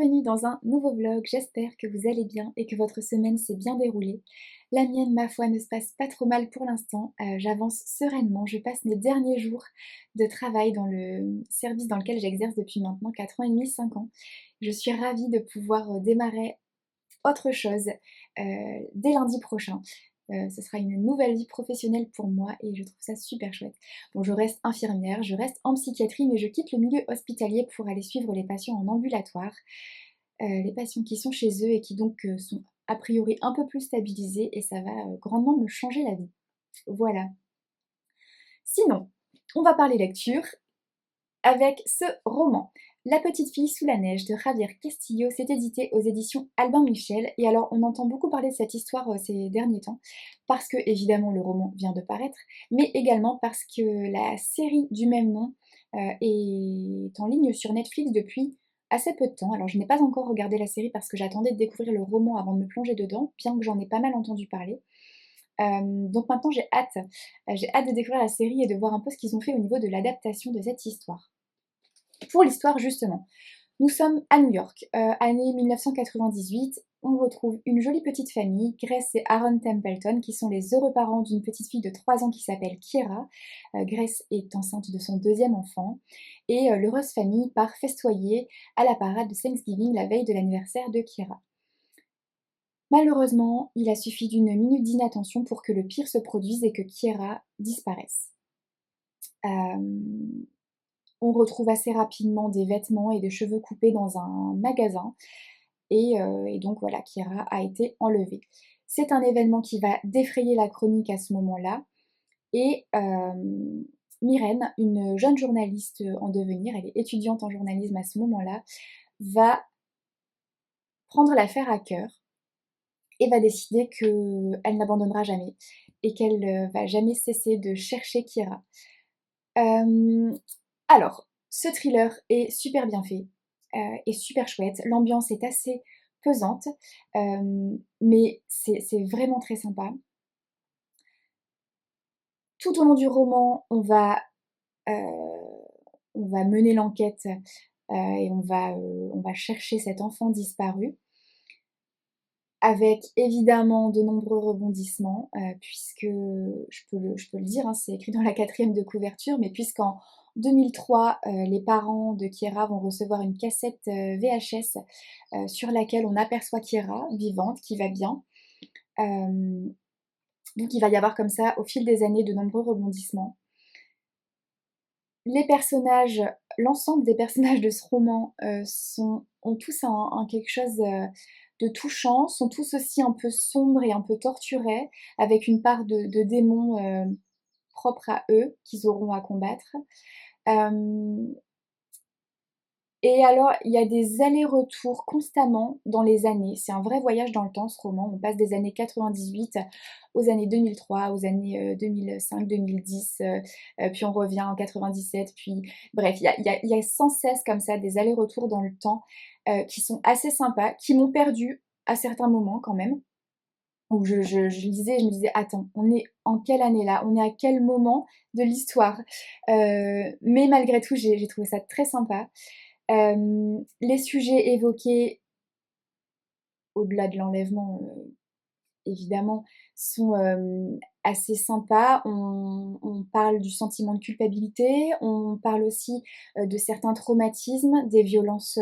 bienvenue dans un nouveau vlog, j'espère que vous allez bien et que votre semaine s'est bien déroulée. La mienne, ma foi, ne se passe pas trop mal pour l'instant, j'avance sereinement, je passe mes derniers jours de travail dans le service dans lequel j'exerce depuis maintenant 4 ans et demi, 5 ans. Je suis ravie de pouvoir démarrer autre chose dès lundi prochain. Ce sera une nouvelle vie professionnelle pour moi et je trouve ça super chouette. Bon, je reste infirmière, je reste en psychiatrie, mais je quitte le milieu hospitalier pour aller suivre les patients en ambulatoire. Les patients qui sont chez eux et qui donc sont a priori un peu plus stabilisés et ça va grandement me changer la vie. Voilà. Sinon, on va parler lecture avec ce roman. La petite fille sous la neige de Javier Castillo s'est édité aux éditions Albin Michel. Et alors, on entend beaucoup parler de cette histoire ces derniers temps, parce que, évidemment, le roman vient de paraître, mais également parce que la série du même nom est en ligne sur Netflix depuis assez peu de temps. Alors, je n'ai pas encore regardé la série parce que j'attendais de découvrir le roman avant de me plonger dedans, bien que j'en ai pas mal entendu parler. Donc maintenant, j'ai hâte. J'ai hâte de découvrir la série et de voir un peu ce qu'ils ont fait au niveau de l'adaptation de cette histoire. Pour l'histoire, justement, nous sommes à New York, année 1998. On retrouve une jolie petite famille, Grace et Aaron Templeton, qui sont les heureux parents d'une petite fille de 3 ans qui s'appelle Kiera. Grace est enceinte de son deuxième enfant. Et l'heureuse famille part festoyer à la parade de Thanksgiving la veille de l'anniversaire de Kiera. Malheureusement, il a suffi d'une minute d'inattention pour que le pire se produise et que Kiera disparaisse. On retrouve assez rapidement des vêtements et des cheveux coupés dans un magasin et donc voilà, Kiera a été enlevée. C'est un événement qui va défrayer la chronique à ce moment-là et Myrène, une jeune journaliste en devenir, elle est étudiante en journalisme à ce moment-là, va prendre l'affaire à cœur et va décider qu'elle n'abandonnera jamais et qu'elle va jamais cesser de chercher Kiera. Alors, ce thriller est super bien fait, est super chouette. L'ambiance est assez pesante, mais c'est vraiment très sympa. Tout au long du roman, heu, on va mener l'enquête, et on va chercher cet enfant disparu. Avec évidemment de nombreux rebondissements, puisque je peux le dire, hein, c'est écrit dans la quatrième de couverture, mais puisqu'en 2003, les parents de Kiera vont recevoir une cassette, VHS, sur laquelle on aperçoit Kiera vivante, qui va bien. Donc il va y avoir comme ça, au fil des années, de nombreux rebondissements. Les personnages, l'ensemble des personnages de ce roman, ont tous un quelque chose, de touchant, sont tous aussi un peu sombres et un peu torturés, avec une part de démons, propres à eux, qu'ils auront à combattre. Hem Et alors, il y a des allers-retours constamment dans les années. C'est un vrai voyage dans le temps, ce roman. On passe des années 98 aux années 2003, aux années 2005-2010, puis on revient en 97, puis bref, il y a sans cesse comme ça des allers-retours dans le temps qui sont assez sympas, qui m'ont perdue à certains moments quand même, où je lisais et je me disais: «Attends, on est en quelle année là? On est à quel moment de l'histoire?» Mais malgré tout, j'ai trouvé ça très sympa. Les sujets évoqués, au-delà de l'enlèvement, évidemment, sont, assez sympas. On parle du sentiment de culpabilité, on parle aussi, de certains traumatismes, des violences,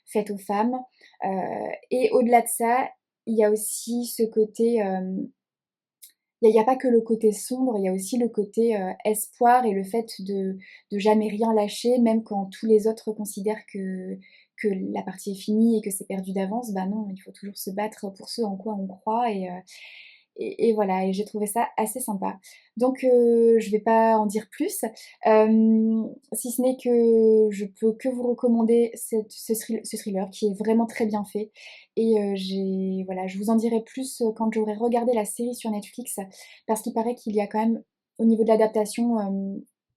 faites aux femmes, et au-delà de ça, il y a aussi ce côté, il y a pas que le côté sombre, il y a aussi le côté, espoir et le fait de jamais rien lâcher, même quand tous les autres considèrent que la partie est finie et que c'est perdu d'avance. Bah non, il faut toujours se battre pour ce en quoi on croit et voilà, et j'ai trouvé ça assez sympa. Donc je vais pas en dire plus, si ce n'est que je peux que vous recommander ce thriller qui est vraiment très bien fait et voilà, je vous en dirai plus, quand j'aurai regardé la série sur Netflix, parce qu'il paraît qu'il y a quand même, au niveau de l'adaptation,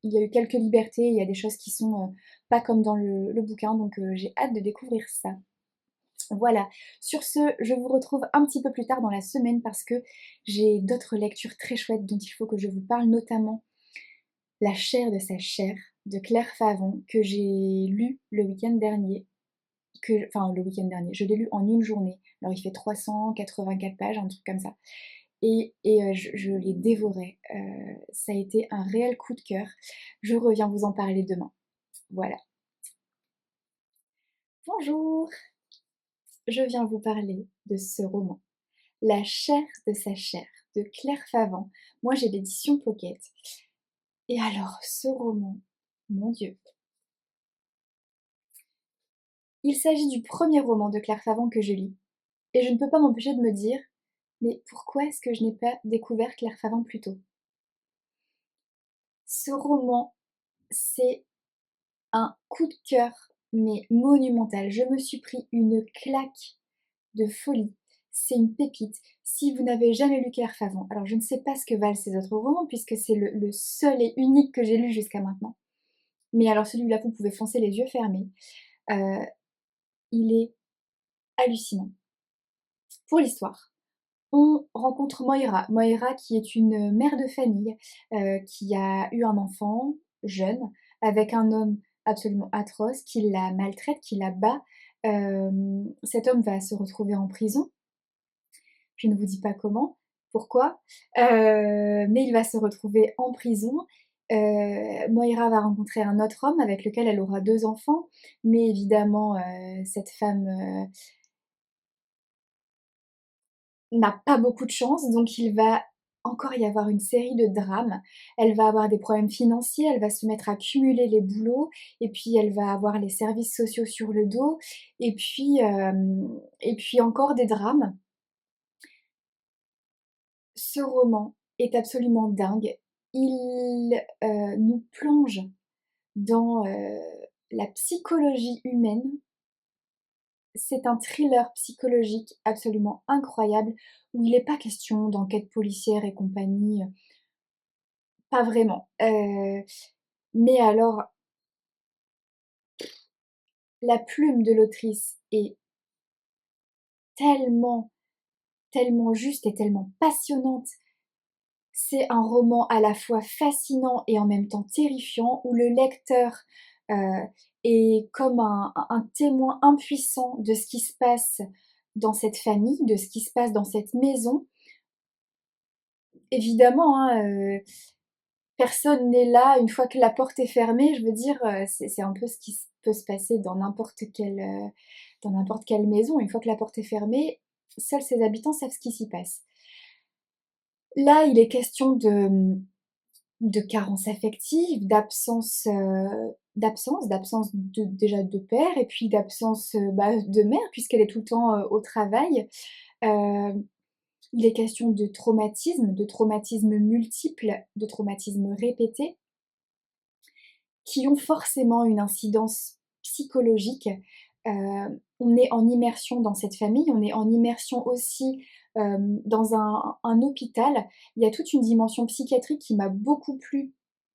il y a eu quelques libertés, il y a des choses qui sont, pas comme dans le bouquin, donc j'ai hâte de découvrir ça. Voilà, sur ce, je vous retrouve un petit peu plus tard dans la semaine parce que j'ai d'autres lectures très chouettes dont il faut que je vous parle, notamment La chair de sa chair de Claire Favon, que j'ai lu le week-end dernier, enfin le week-end dernier, je l'ai lu en une journée. Alors il fait 384 pages, un truc comme ça. Et je l'ai dévoré. Ça a été un réel coup de cœur. Je reviens vous en parler demain. Voilà. Bonjour! Je viens vous parler de ce roman. La chair de sa chair, de Claire Favant. Moi j'ai l'édition Pocket. Et alors ce roman, mon Dieu. Il s'agit du premier roman de Claire Favant que je lis. Et je ne peux pas m'empêcher de me dire, mais pourquoi est-ce que je n'ai pas découvert Claire Favant plus tôt? Ce roman, c'est un coup de cœur, mais monumental. Je me suis pris une claque de folie. C'est une pépite. Si vous n'avez jamais lu Claire Favant, alors je ne sais pas ce que valent ses autres romans, puisque c'est le seul et unique que j'ai lu jusqu'à maintenant. Mais alors celui-là, vous pouvez foncer les yeux fermés. Euh, il est hallucinant. Pour l'histoire, on rencontre Moira. Moira qui est une mère de famille qui a eu un enfant jeune avec un homme absolument atroce qui la maltraite, qui la bat. Cet homme va se retrouver en prison. Je ne vous dis pas comment, pourquoi, mais il va se retrouver en prison. Moira va rencontrer un autre homme avec lequel elle aura 2 enfants, mais évidemment, cette femme n'a pas beaucoup de chance, donc il va encore y avoir une série de drames. Elle va avoir des problèmes financiers, elle va se mettre à cumuler les boulots et puis elle va avoir les services sociaux sur le dos et puis encore des drames. Ce roman est absolument dingue. Il, nous plonge dans, la psychologie humaine. C'est un thriller psychologique absolument incroyable où il n'est pas question d'enquête policière et compagnie, pas vraiment. Mais alors, la plume de l'autrice est tellement, tellement juste et tellement passionnante. C'est un roman à la fois fascinant et en même temps terrifiant où le lecteur est comme un témoin impuissant de ce qui se passe dans cette famille, de ce qui se passe dans cette maison. Évidemment, hein, personne n'est là une fois que la porte est fermée. Je veux dire, c'est un peu ce qui peut se passer dans n'importe quelle maison. Une fois que la porte est fermée, seuls ses habitants savent ce qui s'y passe. Là, il est question de carence affective, d'absence déjà de père et puis d'absence de mère puisqu'elle est tout le temps au travail. Il est question de traumatismes multiples, de traumatismes répétés qui ont forcément une incidence psychologique. On est en immersion dans cette famille, on est en immersion aussi dans un hôpital. Il y a toute une dimension psychiatrique qui m'a beaucoup plu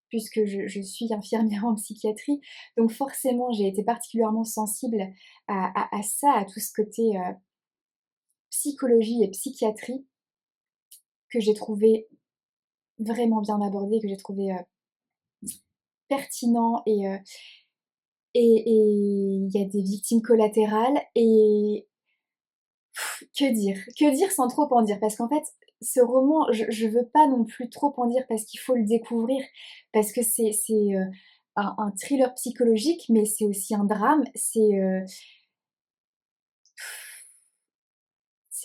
puisque je suis infirmière en psychiatrie. Donc forcément, j'ai été particulièrement sensible à ça, à tout ce côté psychologie et psychiatrie que j'ai trouvé vraiment bien abordé, que j'ai trouvé pertinent et il y a des victimes collatérales et que dire? Que dire sans trop en dire? Parce qu'en fait, ce roman, je veux pas non plus trop en dire parce qu'il faut le découvrir, parce que c'est un thriller psychologique, mais c'est aussi un drame, c'est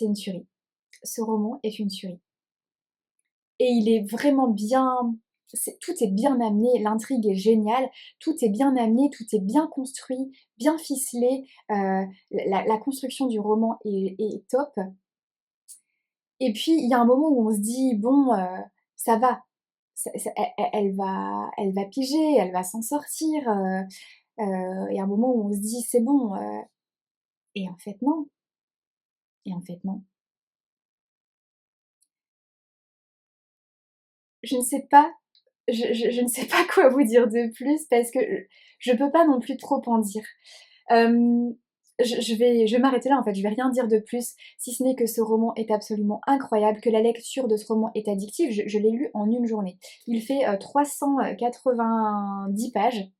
une tuerie. Ce roman est une tuerie et il est vraiment bien tout est bien amené, l'intrigue est géniale, tout est bien amené, tout est bien construit, bien ficelé, la construction du roman est top. Et puis, il y a un moment où on se dit: «Bon, ça va, elle va piger, elle va s'en sortir», et un moment où on se dit: «C'est bon», et en fait non, et en fait non. Je ne sais pas, je ne sais pas quoi vous dire de plus parce que je peux pas non plus trop en dire. Hem, je vais m'arrêter là en fait, je vais rien dire de plus, si ce n'est que ce roman est absolument incroyable, que la lecture de ce roman est addictive. Je l'ai lu en une journée. Il fait 390 pages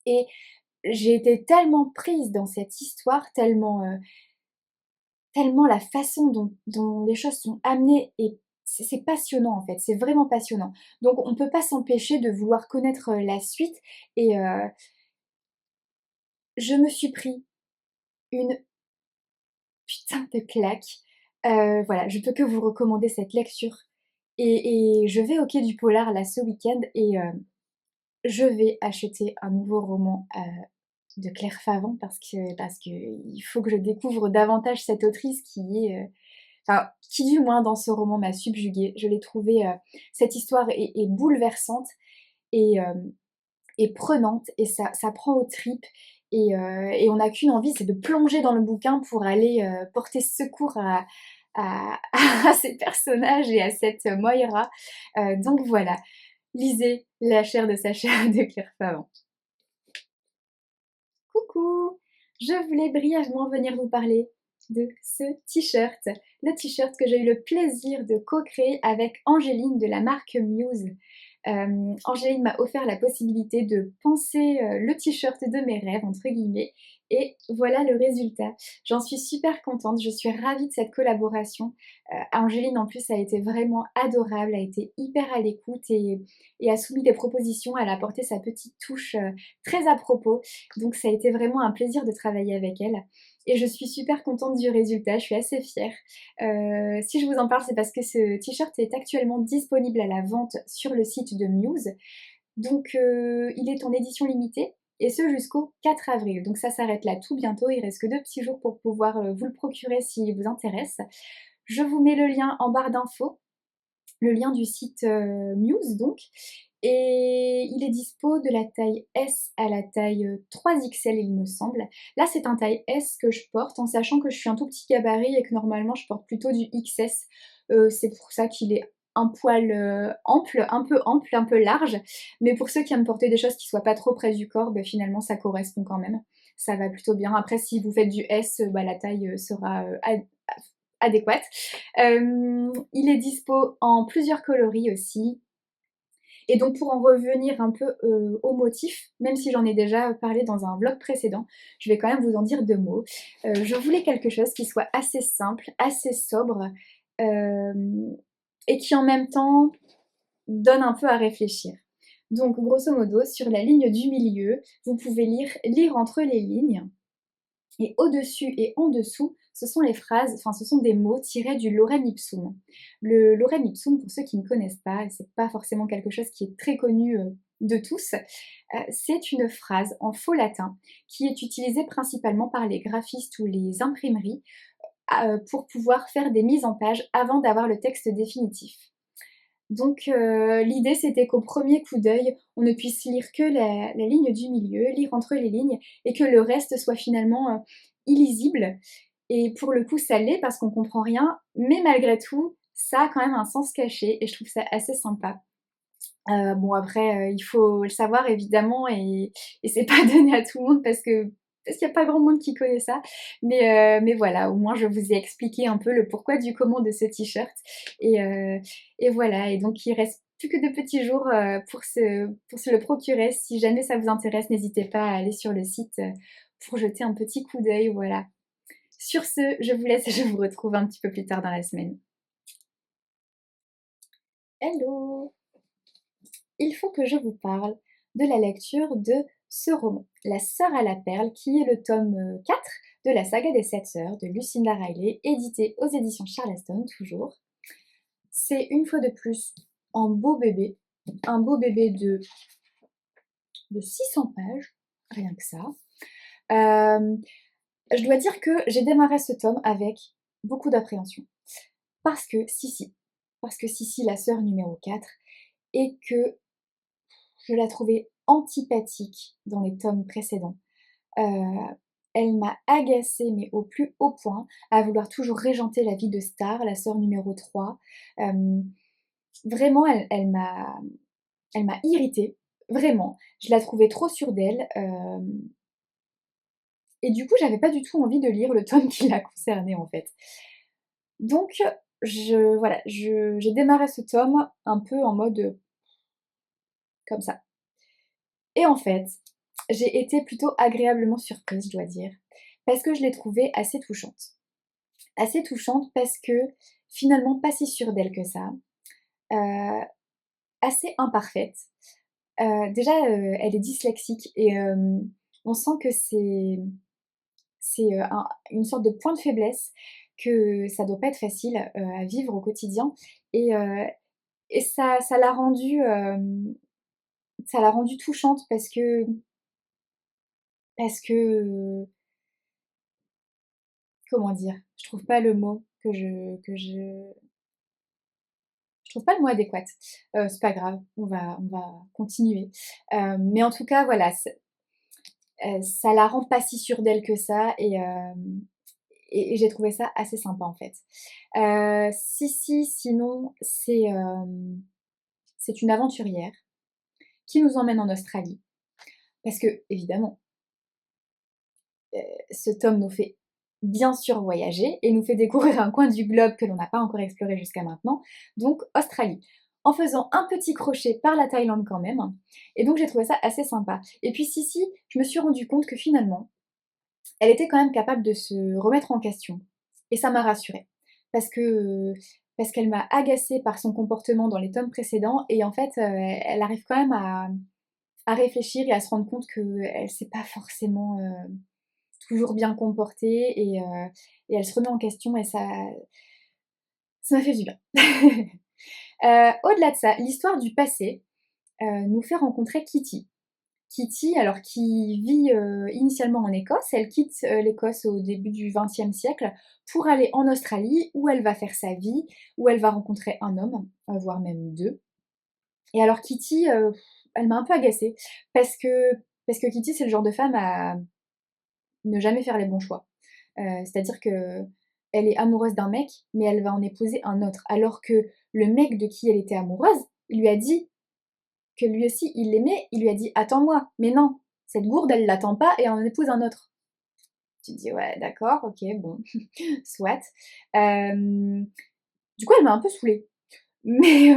et j'ai été tellement prise dans cette histoire, tellement la façon dont les choses sont amenées et c'est passionnant en fait, c'est vraiment passionnant. Donc on peut pas s'empêcher de vouloir connaître, la suite et je me suis pris une putain de claque. Voilà, je peux que vous recommander cette lecture et je vais au Quai du Polar là ce week-end et je vais acheter un nouveau roman, de Claire Favant parce que il faut que je découvre davantage cette autrice qui est, enfin, qui du moins dans ce roman m'a subjuguée. Je l'ai trouvée, cette histoire est bouleversante et et prenante et ça prend aux tripes et on n'a qu'une envie, c'est de plonger dans le bouquin pour aller, porter secours à à ces personnages et à cette Moira. Donc voilà, lisez La chair de sa chair de Claire Favant. Coucou! Je voulais brièvement venir vous parler de ce t-shirt. Le t-shirt que j'ai eu le plaisir de co-créer avec Angéline de la marque Muse. Angéline m'a offert la possibilité de penser le t-shirt de mes rêves, entre guillemets, et voilà le résultat. J'en suis super contente, je suis ravie de cette collaboration. Angéline en plus a été vraiment adorable, a été hyper à l'écoute et a soumis des propositions, elle a apporté sa petite touche très à propos, donc ça a été vraiment un plaisir de travailler avec elle. Et je suis super contente du résultat, je suis assez fière. Si je vous en parle, c'est parce que ce t-shirt est actuellement disponible à la vente sur le site de Muse. Donc il est en édition limitée et ce jusqu'au 4 avril. Donc ça s'arrête là tout bientôt, il reste que 2 petits jours pour pouvoir vous le procurer s'il vous intéresse. Je vous mets le lien en barre d'infos, le lien du site Muse donc. Et il est dispo de la taille S à la taille 3XL il me semble. Là c'est un taille S que je porte en sachant que je suis un tout petit gabarit et que normalement je porte plutôt du XS. C'est pour ça qu'il est un poil ample, un peu large. Mais pour ceux qui aiment porter des choses qui soient pas trop près du corps, bah, finalement ça correspond quand même. Ça va plutôt bien. Après si vous faites du S, bah, la taille sera adéquate. Il est dispo en plusieurs coloris aussi. Et donc pour en revenir un peu au motif, même si j'en ai déjà parlé dans un vlog précédent, je vais quand même vous en dire 2 mots. Je voulais quelque chose qui soit assez simple, assez sobre, et qui en même temps donne un peu à réfléchir. Donc grosso modo, sur la ligne du milieu, vous pouvez lire entre les lignes. Et au-dessus et en dessous, ce sont les phrases, enfin ce sont des mots tirés du Lorem Ipsum. Le Lorem Ipsum, pour ceux qui ne connaissent pas, c'est pas forcément quelque chose qui est très connu de tous, c'est une phrase en faux latin qui est utilisée principalement par les graphistes ou les imprimeries pour pouvoir faire des mises en page avant d'avoir le texte définitif. Donc l'idée c'était qu'au premier coup d'œil, on ne puisse lire que la ligne du milieu, lire entre les lignes, et que le reste soit finalement illisible. Et pour le coup ça l'est parce qu'on comprend rien, mais malgré tout, ça a quand même un sens caché et je trouve ça assez sympa. Bon après, il faut le savoir évidemment et c'est pas donné à tout le monde parce qu'il y a pas grand monde qui connaît ça. Mais voilà, au moins je vous ai expliqué un peu le pourquoi du comment de ce t-shirt et voilà et donc il reste plus que de petits jours, pour se le procurer. Si jamais ça vous intéresse, n'hésitez pas à aller sur le site, pour jeter un petit coup d'œil, voilà. Sur ce, je vous laisse et je vous retrouve un petit peu plus tard dans la semaine. Hello! Il faut que je vous parle de la lecture de ce roman, La Sœur à la Perle, qui est le tome 4 de la saga des 7 sœurs de Lucinda Riley, édité aux éditions Charleston, toujours. C'est une fois de plus un beau bébé de 600 pages, rien que ça. Je dois dire que j'ai démarré ce tome avec beaucoup d'appréhension. Parce que Sissi, la sœur numéro 4, et que je la trouvais antipathique dans les tomes précédents. Elle m'a agacée, mais au plus haut point, à vouloir toujours régenter la vie de Star, la sœur numéro 3. Vraiment, elle m'a irritée, vraiment. Je la trouvais trop sûre d'elle. Et du coup, j'avais pas du tout envie de lire le tome qui la concernait en fait. Donc, voilà, j'ai démarré ce tome un peu en mode comme ça. Et en fait, j'ai été plutôt agréablement surprise, je dois dire, parce que je l'ai trouvée assez touchante. Assez touchante parce que, finalement, pas si sûre d'elle que ça, heu, assez imparfaite. Déjà, elle est dyslexique et on sent que c'est une sorte de point de faiblesse, que ça doit pas être facile, à vivre au quotidien et heu et ça l'a rendue, ça l'a rendue touchante parce que, comment dire? Je trouve pas le mot je trouve pas le mot adéquat. C'est pas grave, on va continuer. Mais en tout cas, voilà, ça la rend pas si sûre d'elle que ça et j'ai trouvé ça assez sympa, en fait. Sissi, sinon, c'est une aventurière qui nous emmène en Australie parce qu'évidemment, ce tome nous fait bien sûr voyager et nous fait découvrir un coin du globe que l'on n'a pas encore exploré jusqu'à maintenant, donc Australie. En faisant un petit crochet par la Thaïlande quand même, et donc j'ai trouvé ça assez sympa. Et puis Sissi, je me suis rendu compte que finalement, elle était quand même capable de se remettre en question et ça m'a rassurée. Parce que, parce qu'elle m'a agacée par son comportement dans les tomes précédents et en fait, elle arrive quand même à réfléchir et à se rendre compte qu'elle s'est pas forcément, toujours bien comportée et elle se remet en question et ça m'a fait du bien. Au-delà de ça, l'histoire du passé, nous fait rencontrer Kitty. Kitty, alors qui vit, initialement en Écosse, elle quitte, l'Écosse au début du XXe siècle pour aller en Australie où elle va faire sa vie, où elle va rencontrer un homme, voire même 2. Et alors Kitty, elle m'a un peu agacée parce que Kitty, c'est le genre de femme à ne jamais faire les bons choix. C'est-à-dire qu'elle est amoureuse d'un mec, mais elle va en épouser un autre. Alors que le mec de qui elle était amoureuse, il lui a dit que lui aussi il l'aimait, il lui a dit: «Attends-moi», mais non, cette gourde elle l'attend pas et elle en épouse un autre. Tu te dis: «Ouais d'accord, OK, bon, soit». Hem, du coup elle m'a un peu saoulée. Mais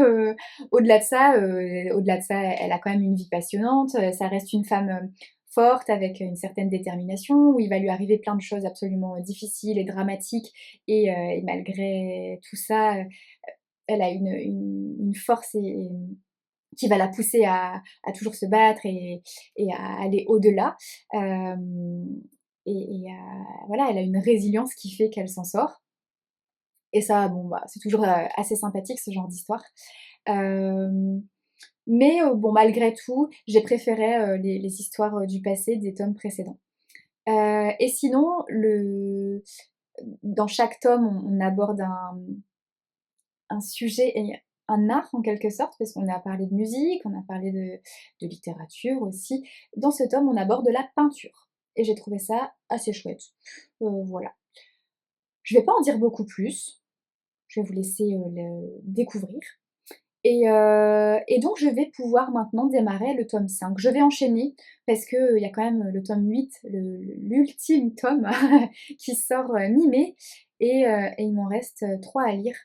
au-delà de ça, elle a quand même une vie passionnante, ça reste une femme, forte avec une certaine détermination, où il va lui arriver plein de choses absolument difficiles et dramatiques et malgré tout ça, elle a une force qui va la pousser à toujours se battre et à aller au-delà. Hem voilà, elle a une résilience qui fait qu'elle s'en sort et ça, bon, bah, c'est toujours, assez sympathique ce genre d'histoire. Hem, mais bon, malgré tout, j'ai préféré, les histoires, du passé des tomes précédents. Et sinon, dans chaque tome, on aborde un sujet et un art en quelque sorte, parce qu'on a parlé de musique, on a parlé de littérature aussi. Dans ce tome, on aborde la peinture et j'ai trouvé ça assez chouette. Voilà. Je vais pas en dire beaucoup plus, je vais vous laisser, le découvrir et donc je vais pouvoir maintenant démarrer le tome 5. Je vais enchaîner parce qu'il y a quand même le tome 8, l'ultime tome qui sort, mi-mai et il m'en reste, 3 à lire.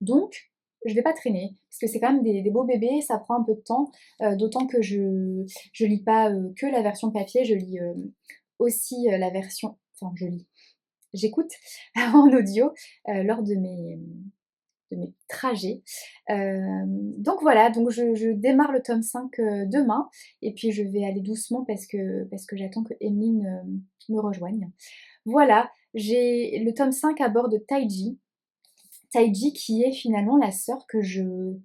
Donc, je vais pas traîner, parce que c'est quand même des beaux bébés, ça prend un peu de temps, d'autant que je lis pas, que la version papier, je lis, aussi, la version enfin je lis, j'écoute en audio, lors de mes trajets. Donc voilà, donc je démarre le tome 5, demain et puis je vais aller doucement parce que j'attends que Emeline, me rejoigne. Voilà, j'ai le tome 5 aborde Taiji. Taiji qui est finalement la sœur que je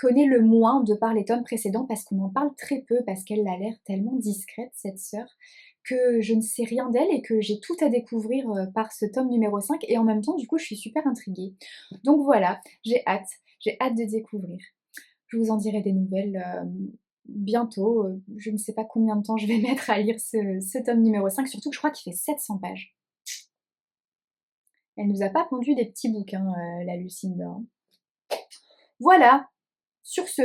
connais le moins de par les tomes précédents parce qu'on en parle très peu, parce qu'elle a l'air tellement discrète cette sœur, que je ne sais rien d'elle et que j'ai tout à découvrir, par ce tome numéro 5 et en même temps du coup je suis super intriguée. Donc voilà, j'ai hâte de découvrir. Je vous en dirai des nouvelles, bientôt, je ne sais pas combien de temps je vais mettre à lire ce tome numéro 5, surtout que je crois qu'il fait 700 pages. Elle nous a pas pondu des petits bouquins, la Lucinda, hein. Voilà, sur ce,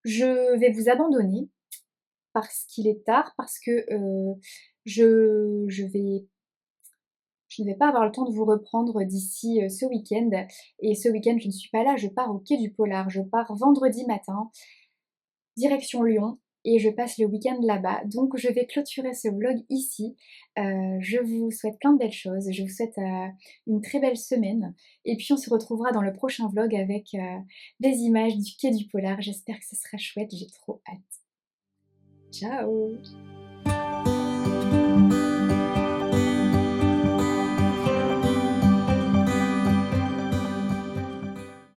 je vais vous abandonner parce qu'il est tard, parce que, je ne vais pas avoir le temps de vous reprendre d'ici, ce week-end et ce week-end je ne suis pas là, je pars au Quai du Polar. Je pars vendredi matin, direction Lyon et je passe le week-end là-bas. Donc je vais clôturer ce vlog ici. Je vous souhaite plein de belles choses, je vous souhaite, une très belle semaine et puis on se retrouvera dans le prochain vlog avec, des images du quai du Polar. J'espère que ce sera chouette, j'ai trop hâte. Ciao!